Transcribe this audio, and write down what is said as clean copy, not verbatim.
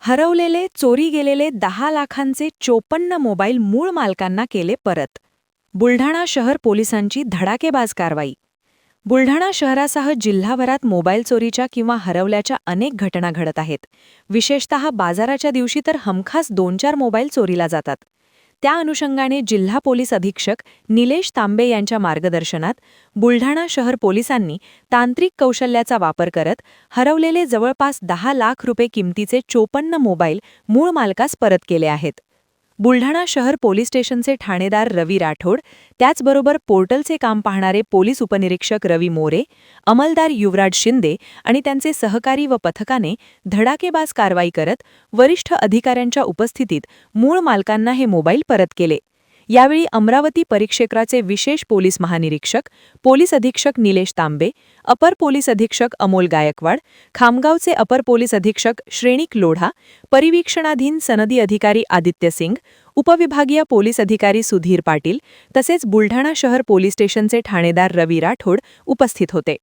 हरवलेले, चोरी गेलेले 10 लाखांचे 54 मोबाईल मूळ मालकांना केले परत. बुलढाणा शहर पोलिसांची धडाकेबाज कारवाई. बुलढाणा शहरासह जिल्हाभरात मोबाईल चोरीच्या किंवा हरवल्याच्या अनेक घटना घडत आहेत. विशेषतः बाजाराच्या दिवशी तर हमखास 2-4 मोबाईल चोरीला जातात. त्या अनुषंगाने जिल्हा पोलीस अधीक्षक निलेश तांबे यांच्या मार्गदर्शनात बुलढाणा शहर पोलिसांनी तांत्रिक कौशल्याचा वापर करत हरवलेले जवळपास 10 लाख रुपये किमतीचे 54 मोबाईल मूळ मालकास परत केले आहेत. बुलढाणा शहर पोलीस स्टेशनचे ठाणेदार रवी राठोड, त्याचबरोबर पोर्टलचे काम पाहणारे पोलीस उपनिरीक्षक रवी मोरे, अंमलदार युवराज शिंदे आणि त्यांचे सहकारी व पथकाने धडाकेबाज कारवाई करत वरिष्ठ अधिकाऱ्यांच्या उपस्थितीत मूळ मालकांना हे मोबाईल परत केले. यावेळी अमरावती परिक्षेत्राचे विशेष पोलीस महानिरीक्षक, पोलीस अधीक्षक निलेश तांबे, अपर पोलीस अधीक्षक अमोल गायकवाड, खामगावचे अपर पोलीस अधीक्षक श्रेणिक लोढा, परिवीक्षणाधीन सनदी अधिकारी आदित्य सिंग, उपविभागीय पोलीस अधिकारी सुधीर पाटील तसेच बुलढाणा शहर पोलीस स्टेशनचे ठाणेदार रवी राठोड उपस्थित होते.